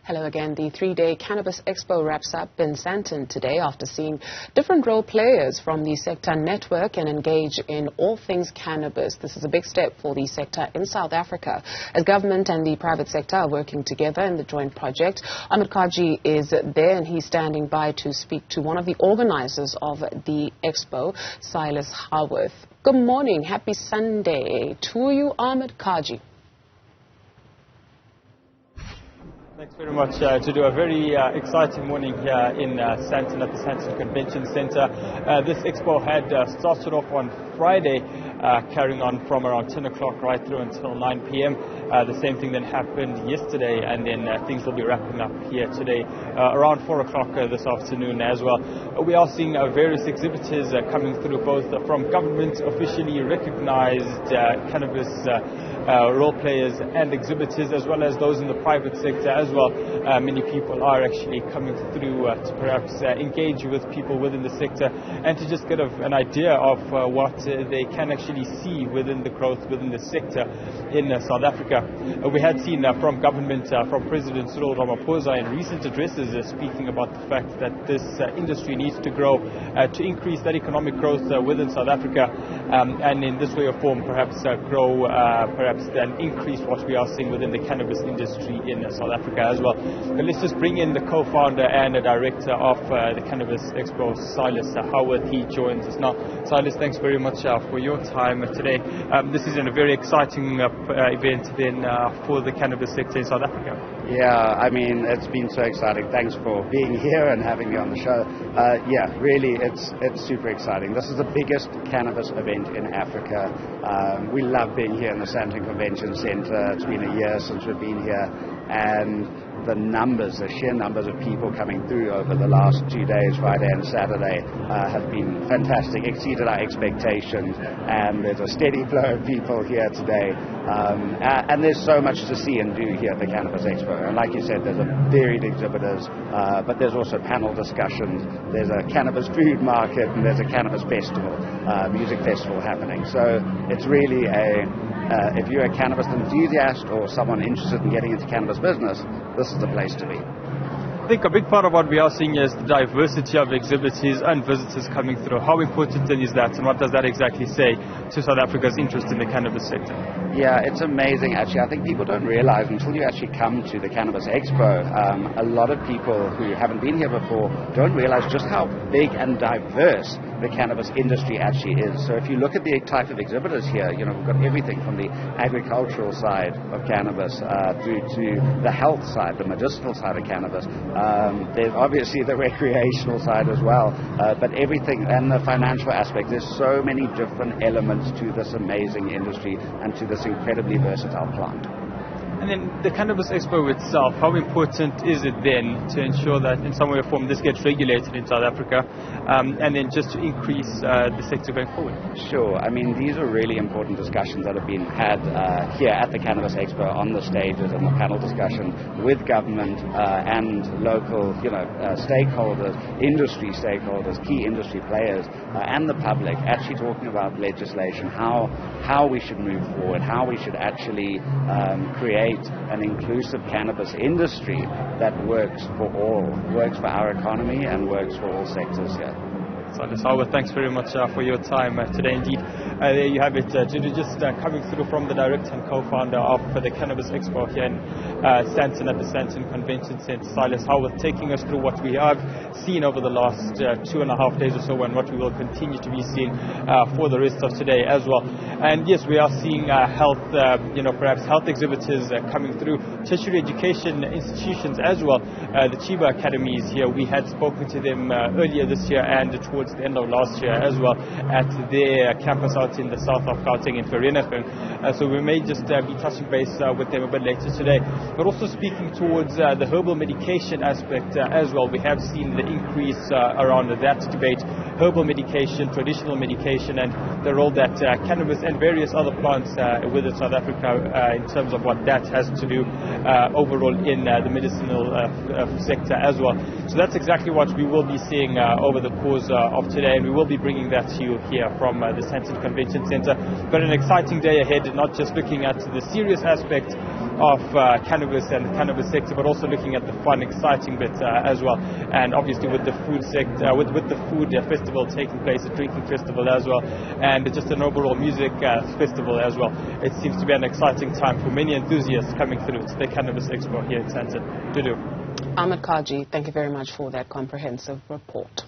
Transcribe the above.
Hello again. The three-day Cannabis Expo wraps up in Sandton today after seeing different role players from the sector network and engage in all things cannabis. This is a big step for the sector in South Africa as government and the private sector are working together in the joint project. Ahmed Kajee is there and he's standing by to speak to one of the organizers of the expo, Silas Haworth. Good morning. Happy Sunday to you, Ahmed Kajee. Thanks very much. To do a very exciting morning here in Sandton at the Sandton Convention Center. This expo had started off on Friday, carrying on from around 10 o'clock right through until 9 p.m. The same thing then happened yesterday, and then things will be wrapping up here today around 4 o'clock this afternoon as well. We are seeing various exhibitors coming through, both from government officially recognized cannabis role players and exhibitors, as well as those in the private sector as well. Many people are actually coming through to perhaps engage with people within the sector and to just get an idea of what they can actually see within the growth within the sector in South Africa. We had seen from government, from President Cyril Ramaphosa in recent addresses speaking about the fact that this industry needs to grow to increase that economic growth within South Africa, and in this way or form perhaps grow, perhaps then increase what we are seeing within the cannabis industry in South Africa as well. But let's just bring in the co-founder and the director of the Cannabis Expo, Silas Haworth. He joins us now. Silas, thanks very much for your time today. This is a very exciting event then for the cannabis sector in South Africa. Yeah, I mean, it's been so exciting. Thanks for being here and having me on the show. Yeah, really, it's super exciting. This is the biggest cannabis event in Africa. We love being here in the Sandton Convention Center. It's been a year since we've been here, and the sheer numbers of people coming through over the last 2 days, Friday and Saturday, have been fantastic, exceeded our expectations, and there's a steady flow of people here today. And there's so much to see and do here at the Cannabis Expo. And like you said, there's a varied exhibitors, but there's also panel discussions. There's a cannabis food market, and there's a cannabis festival, music festival happening. So it's really if you're a cannabis enthusiast or someone interested in getting into cannabis business, this is the place to be. I think a big part of what we are seeing is the diversity of exhibitors and visitors coming through. How important is that, and what does that exactly say to South Africa's interest in the cannabis sector? Yeah, it's amazing actually. I think people don't realize until you actually come to the Cannabis Expo, a lot of people who haven't been here before don't realize just how big and diverse the cannabis industry actually is. So if you look at the type of exhibitors here, we've got everything from the agricultural side of cannabis through to the health side, the medicinal side of cannabis. There's obviously the recreational side as well, but everything, and the financial aspect. There's so many different elements to this amazing industry and to this incredibly versatile plant. And then the Cannabis Expo itself, how important is it then to ensure that in some way or form this gets regulated in South Africa, and then just to increase the sector going forward? Sure. I mean, these are really important discussions that have been had here at the Cannabis Expo on the stages and the panel discussion with government and local stakeholders, industry stakeholders, key industry players, and the public, actually talking about legislation, how we should move forward, how we should actually create an inclusive cannabis industry that works for all, works for our economy and works for all sectors here. Silas Haworth, thanks very much for your time today. Indeed, there you have it. Just coming through from the director and co-founder of the Cannabis Expo here in Sandton at the Sandton Convention Center, Silas Haworth, taking us through what we have seen over the last 2.5 days or so, and what we will continue to be seeing for the rest of today as well. And yes, we are seeing health, perhaps health exhibitors coming through, tertiary education institutions as well. The Chiba Academies here, we had spoken to them earlier this year and towards the end of last year as well at their campus out in the south of Gauteng in Vereeniging. So we may just be touching base with them a bit later today. But also speaking towards the herbal medication aspect as well. We have seen the increase around that debate. Herbal medication, traditional medication, and the role that cannabis and various other plants within South Africa in terms of what that has to do overall in the medicinal sector as well. So that's exactly what we will be seeing over the course of today, and we will be bringing that to you here from the Sandton Convention Center. Got an exciting day ahead, not just looking at the serious aspect of cannabis and the cannabis sector, but also looking at the fun, exciting bit as well. And obviously with the food sector, with the food festival taking place, a drinking festival as well, and just an overall music festival as well. It seems to be an exciting time for many enthusiasts coming through to the Cannabis Expo here in Sandton. Dudu. Ahmed Kajee, thank you very much for that comprehensive report.